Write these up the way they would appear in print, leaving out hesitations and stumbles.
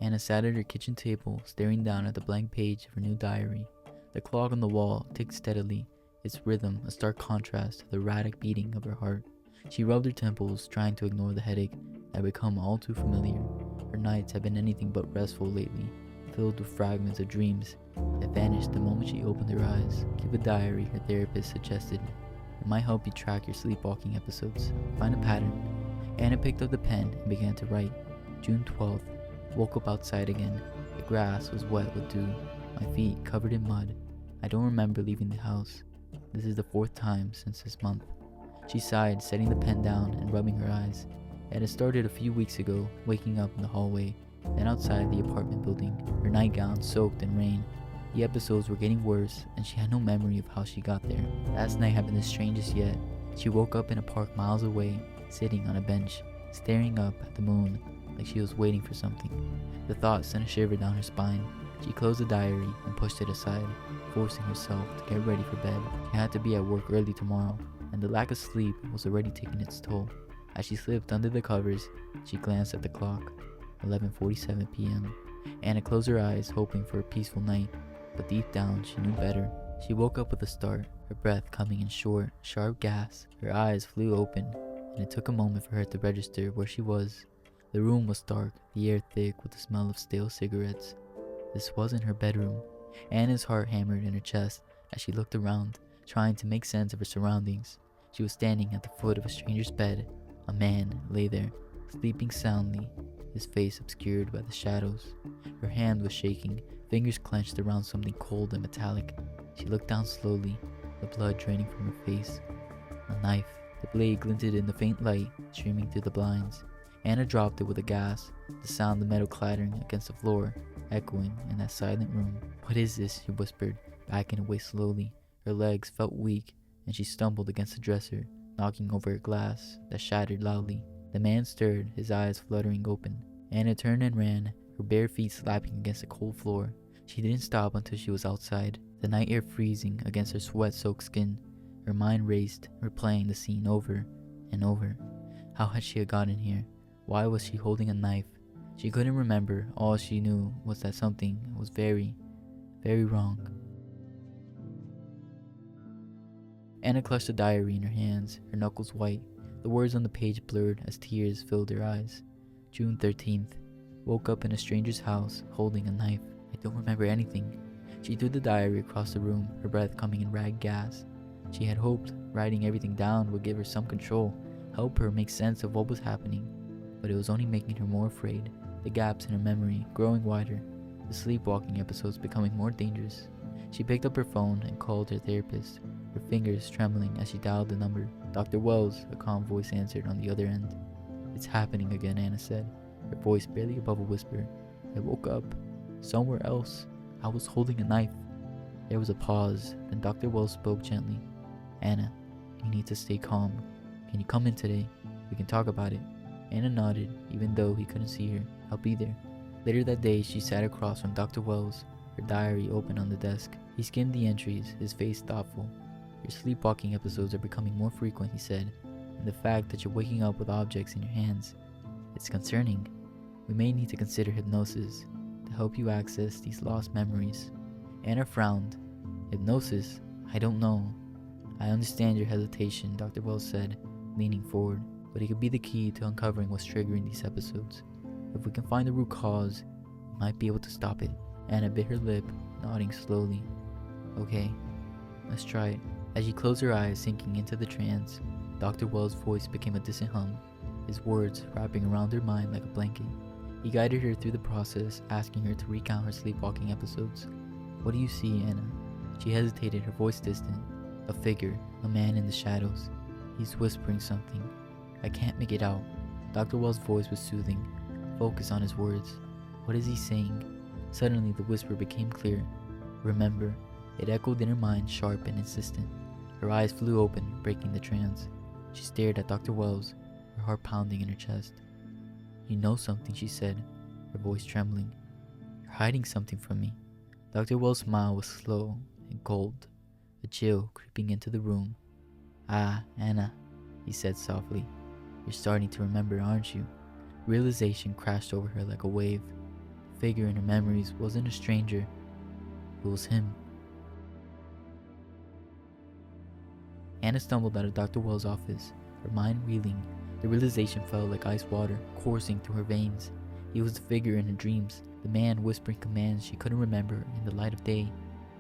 Anna sat at her kitchen table, staring down at the blank page of her new diary. The clock on the wall ticked steadily, its rhythm a stark contrast to the erratic beating of her heart. She rubbed her temples, trying to ignore the headache that had become all too familiar. Her nights had been anything but restful lately, filled with fragments of dreams that vanished the moment she opened her eyes. Keep a diary, her therapist suggested. It might help you track your sleepwalking episodes. Find a pattern. Anna picked up the pen and began to write. June 12th. Woke up outside again. The grass was wet with dew. My feet covered in mud. I don't remember leaving the house. This is the 4th time since this month. She sighed, setting the pen down and rubbing her eyes. It had started a few weeks ago, waking up in the hallway, then outside the apartment building, her nightgown soaked in rain. The episodes were getting worse, and she had no memory of how she got there. Last night had been the strangest yet. She woke up in a park miles away, sitting on a bench, staring up at the moon like she was waiting for something. The thought sent a shiver down her spine. She closed the diary and pushed it aside, forcing herself to get ready for bed. She had to be at work early tomorrow, and the lack of sleep was already taking its toll. As she slipped under the covers, she glanced at the clock. 11:47 p.m. Anna closed her eyes, hoping for a peaceful night, but deep down she knew better. She woke up with a start, her breath coming in short, sharp gasps. Her eyes flew open, and it took a moment for her to register where she was. The room was dark, the air thick with the smell of stale cigarettes. This wasn't her bedroom. Anna's heart hammered in her chest as she looked around, trying to make sense of her surroundings. She was standing at the foot of a stranger's bed. A man lay there, sleeping soundly, his face obscured by the shadows. Her hand was shaking, fingers clenched around something cold and metallic. She looked down slowly, the blood draining from her face. A knife. The blade glinted in the faint light, streaming through the blinds. Anna dropped it with a gasp, the sound of metal clattering against the floor, echoing in that silent room. "What is this?" she whispered, backing away slowly. Her legs felt weak, and she stumbled against the dresser, knocking over a glass that shattered loudly. The man stirred, his eyes fluttering open. Anna turned and ran, her bare feet slapping against the cold floor. She didn't stop until she was outside, the night air freezing against her sweat-soaked skin. Her mind raced, replaying the scene over and over. How had she gotten here? Why was she holding a knife? She couldn't remember. All she knew was that something was very, very wrong. Anna clutched the diary in her hands, her knuckles white. The words on the page blurred as tears filled her eyes. June 13th. Woke up in a stranger's house, holding a knife. I don't remember anything. She threw the diary across the room, her breath coming in ragged gas. She had hoped writing everything down would give her some control, help her make sense of what was happening. But it was only making her more afraid, the gaps in her memory growing wider, the sleepwalking episodes becoming more dangerous. She picked up her phone and called her therapist, her fingers trembling as she dialed the number. "Dr. Wells," a calm voice answered on the other end. "It's happening again," Anna said, her voice barely above a whisper. "I woke up somewhere else. I was holding a knife." There was a pause, then Dr. Wells spoke gently. "Anna, you need to stay calm. Can you come in today? We can talk about it." Anna nodded, even though he couldn't see her. "I'll be there." Later that day, she sat across from Dr. Wells, her diary open on the desk. He skimmed the entries, his face thoughtful. "Your sleepwalking episodes are becoming more frequent," he said, "and the fact that you're waking up with objects in your hands, it's concerning. We may need to consider hypnosis to help you access these lost memories." Anna frowned. "Hypnosis? I don't know." "I understand your hesitation," Dr. Wells said, leaning forward, "but it could be the key to uncovering what's triggering these episodes. If we can find the root cause, we might be able to stop it." Anna bit her lip, nodding slowly. "Okay, let's try it." As she closed her eyes, sinking into the trance, Dr. Wells' voice became a distant hum, his words wrapping around her mind like a blanket. He guided her through the process, asking her to recount her sleepwalking episodes. "What do you see, Anna?" She hesitated, her voice distant. "A figure, a man in the shadows. He's whispering something. I can't make it out." Dr. Wells' voice was soothing. Focus on his words. "What is he saying?" Suddenly the whisper became clear. "Remember." It echoed in her mind, sharp and insistent. Her eyes flew open, breaking the trance. She stared at Dr. Wells, her heart pounding in her chest. "You know something," she said, her voice trembling. "You're hiding something from me." Dr. Wells' smile was slow and cold, a chill creeping into the room. "Ah, Anna," he said softly. "You're starting to remember, aren't you?" Realization crashed over her like a wave. The figure in her memories wasn't a stranger, it was him. Anna stumbled out of Dr. Wells' office, her mind reeling. The realization felt like ice water coursing through her veins. He was the figure in her dreams, the man whispering commands she couldn't remember in the light of day.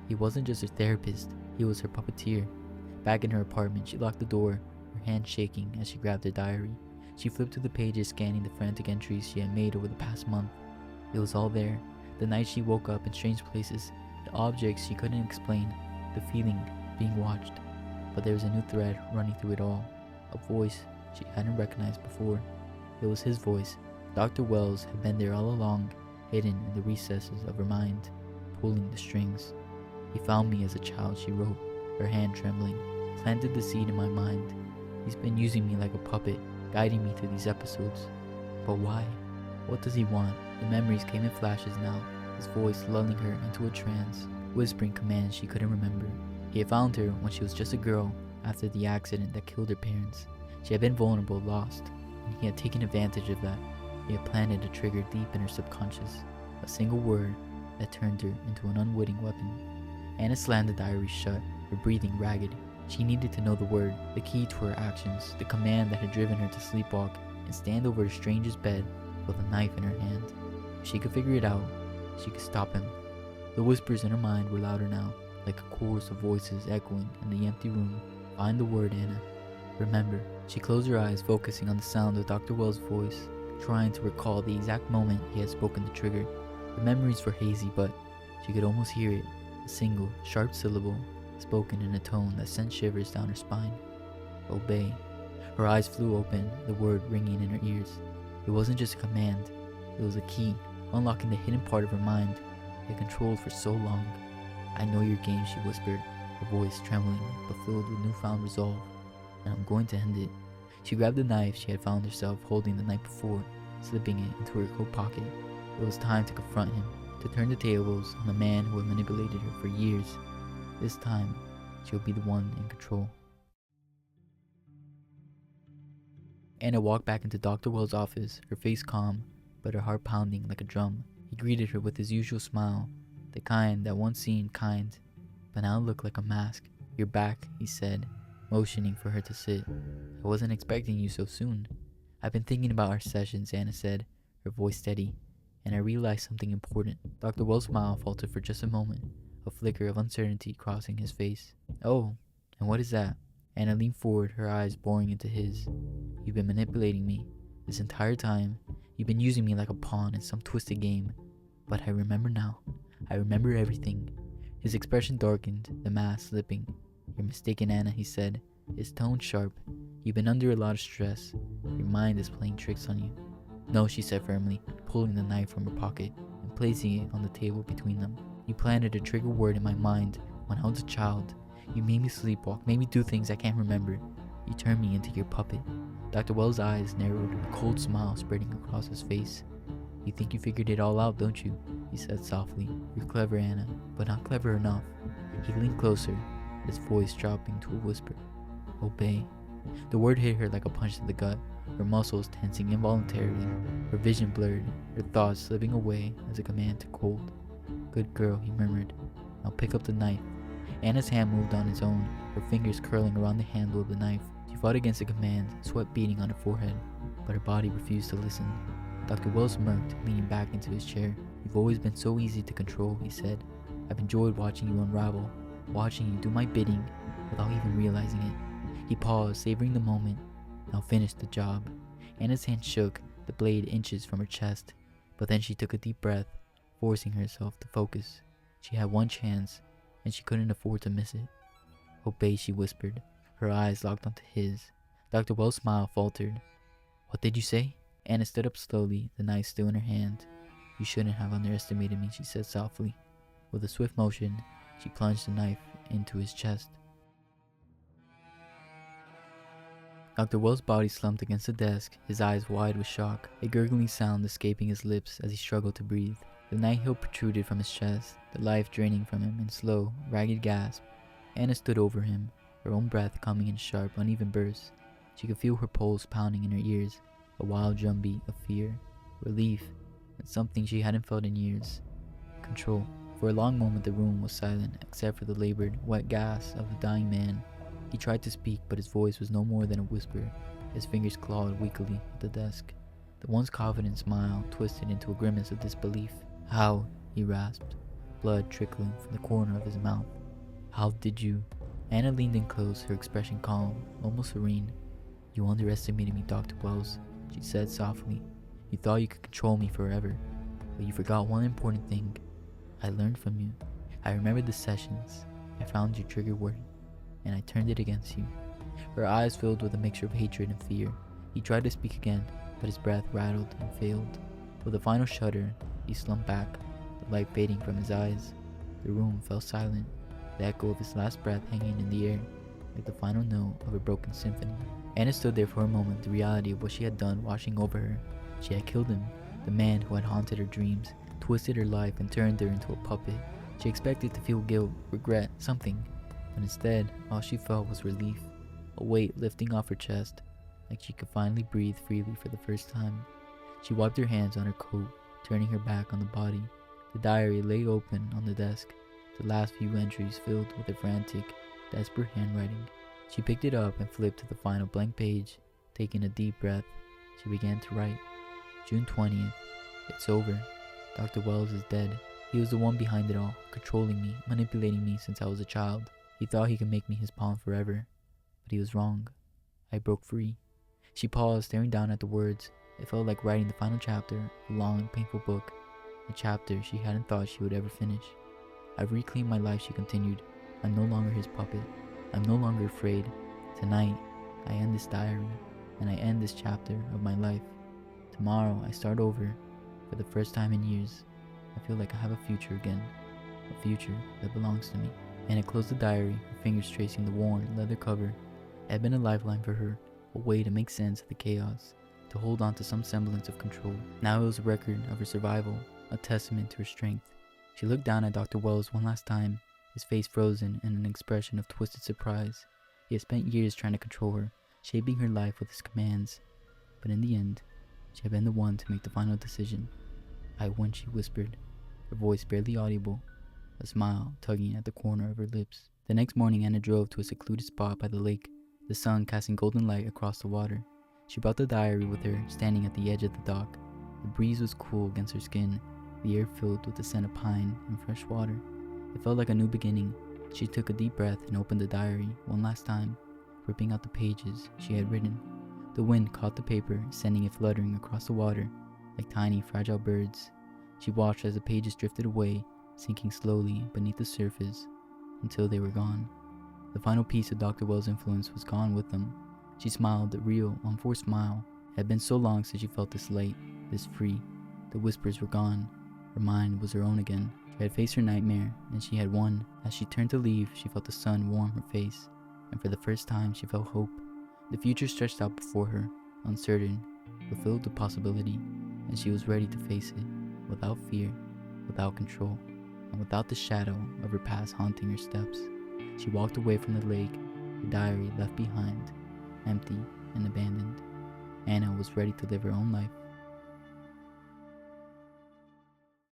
He wasn't just her therapist, he was her puppeteer. Back in her apartment, she locked the door, her hand shaking as she grabbed her diary. She flipped through the pages, scanning the frantic entries she had made over the past month. It was all there. The night she woke up in strange places, the objects she couldn't explain, the feeling being watched. But there was a new thread running through it all, a voice she hadn't recognized before. It was his voice. Dr. Wells had been there all along, hidden in the recesses of her mind, pulling the strings. He found me as a child, she wrote, her hand trembling, planted the seed in my mind. He's been using me like a puppet, guiding me through these episodes. But why? What does he want? The memories came in flashes now, his voice lulling her into a trance, whispering commands she couldn't remember. He had found her when she was just a girl, after the accident that killed her parents. She had been vulnerable, lost, and he had taken advantage of that. He had planted a trigger deep in her subconscious, a single word that turned her into an unwitting weapon. Anna slammed the diary shut, her breathing ragged. She needed to know the word, the key to her actions, the command that had driven her to sleepwalk and stand over a stranger's bed with a knife in her hand. If she could figure it out, she could stop him. The whispers in her mind were louder now, like a chorus of voices echoing in the empty room. Find the word, Anna. Remember. She closed her eyes, focusing on the sound of Dr. Wells' voice, trying to recall the exact moment he had spoken the trigger. The memories were hazy, but she could almost hear it, a single, sharp syllable, spoken in a tone that sent shivers down her spine. Obey. Her eyes flew open, the word ringing in her ears. It wasn't just a command, it was a key, unlocking the hidden part of her mind they had controlled for so long. I know your game, she whispered, her voice trembling but filled with newfound resolve. And I'm going to end it. She grabbed the knife she had found herself holding the night before, slipping it into her coat pocket. It was time to confront him, to turn the tables on the man who had manipulated her for years. This time, she'll be the one in control. Anna walked back into Dr. Wells' office, her face calm, but her heart pounding like a drum. He greeted her with his usual smile, the kind that once seemed kind, but now looked like a mask. You're back, he said, motioning for her to sit. I wasn't expecting you so soon. I've been thinking about our sessions, Anna said, her voice steady, and I realized something important. Dr. Wells' smile faltered for just a moment, a flicker of uncertainty crossing his face. Oh, and what is that? Anna leaned forward, her eyes boring into his. You've been manipulating me this entire time. You've been using me like a pawn in some twisted game. But I remember now. I remember everything. His expression darkened, the mask slipping. You're mistaken, Anna, he said, his tone sharp. You've been under a lot of stress. Your mind is playing tricks on you. No, she said firmly, pulling the knife from her pocket and placing it on the table between them. You planted a trigger word in my mind when I was a child. You made me sleepwalk, made me do things I can't remember. You turned me into your puppet. Dr. Wells' eyes narrowed, a cold smile spreading across his face. You think you figured it all out, don't you? He said softly. You're clever, Anna, but not clever enough. He leaned closer, his voice dropping to a whisper. Obey. The word hit her like a punch to the gut, her muscles tensing involuntarily, her vision blurred, her thoughts slipping away as a command took hold. Good girl, he murmured. Now pick up the knife. Anna's hand moved on its own, her fingers curling around the handle of the knife. She fought against the command, sweat beading on her forehead, but her body refused to listen. Dr. Wells smirked, leaning back into his chair. You've always been so easy to control, he said. I've enjoyed watching you unravel, watching you do my bidding without even realizing it. He paused, savoring the moment. Now finish the job. Anna's hand shook, the blade inches from her chest, but then she took a deep breath, forcing herself to focus. She had one chance, and she couldn't afford to miss it. Obey, she whispered, her eyes locked onto his. Dr. Wells' smile faltered. What did you say? Anna stood up slowly, the knife still in her hand. You shouldn't have underestimated me, she said softly. With a swift motion, she plunged the knife into his chest. Dr. Wells' body slumped against the desk, his eyes wide with shock, a gurgling sound escaping his lips as he struggled to breathe. The knife hilt protruded from his chest, the life draining from him in slow, ragged gasp. Anna stood over him, her own breath coming in sharp, uneven bursts. She could feel her pulse pounding in her ears, a wild drumbeat of fear, relief, and something she hadn't felt in years: control. For a long moment the room was silent, except for the labored, wet gasp of the dying man. He tried to speak, but his voice was no more than a whisper. His fingers clawed weakly at the desk. The once confident smile twisted into a grimace of disbelief. "How?" he rasped, blood trickling from the corner of his mouth. "How did you?" Anna leaned in close, her expression calm, almost serene. "You underestimated me, Dr. Wells," she said softly. "You thought you could control me forever, but you forgot one important thing. I learned from you. I remembered the sessions. I found your trigger word, and I turned it against you." Her eyes filled with a mixture of hatred and fear. He tried to speak again, but his breath rattled and failed. With a final shudder, he slumped back, the light fading from his eyes. The room fell silent, the echo of his last breath hanging in the air, like the final note of a broken symphony. Anna stood there for a moment, the reality of what she had done washing over her. She had killed him, the man who had haunted her dreams, twisted her life and turned her into a puppet. She expected to feel guilt, regret, something, but instead, all she felt was relief, a weight lifting off her chest, like she could finally breathe freely for the first time. She wiped her hands on her coat, turning her back on the body. The diary lay open on the desk, the last few entries filled with her frantic, desperate handwriting. She picked it up and flipped to the final blank page. Taking a deep breath, she began to write. June 20th. It's over. Dr. Wells is dead. He was the one behind it all, controlling me, manipulating me since I was a child. He thought he could make me his pawn forever, but he was wrong. I broke free. She paused, staring down at the words. It felt like writing the final chapter of a long, painful book, a chapter she hadn't thought she would ever finish. "I've reclaimed my life," she continued. "I'm no longer his puppet. I'm no longer afraid. Tonight, I end this diary, and I end this chapter of my life. Tomorrow, I start over. For the first time in years, I feel like I have a future again, a future that belongs to me." Anna closed the diary, her fingers tracing the worn leather cover. It had been a lifeline for her, a way to make sense of the chaos, to hold on to some semblance of control. Now it was a record of her survival, a testament to her strength. She looked down at Dr. Wells one last time, his face frozen in an expression of twisted surprise. He had spent years trying to control her, shaping her life with his commands. But in the end, she had been the one to make the final decision. "I won," she whispered, her voice barely audible, a smile tugging at the corner of her lips. The next morning, Anna drove to a secluded spot by the lake, the sun casting golden light across the water. She brought the diary with her, standing at the edge of the dock. The breeze was cool against her skin, the air filled with the scent of pine and fresh water. It felt like a new beginning. She took a deep breath and opened the diary one last time, ripping out the pages she had written. The wind caught the paper, sending it fluttering across the water like tiny, fragile birds. She watched as the pages drifted away, sinking slowly beneath the surface until they were gone. The final piece of Dr. Wells' influence was gone with them. She smiled, a real, unforced smile. It had been so long since she felt this light, this free. The whispers were gone. Her mind was her own again. She had faced her nightmare, and she had won. As she turned to leave, she felt the sun warm her face, and for the first time she felt hope. The future stretched out before her, uncertain, but filled with possibility, and she was ready to face it, without fear, without control, and without the shadow of her past haunting her steps. She walked away from the lake, the diary left behind, empty and abandoned. Anna was ready to live her own life.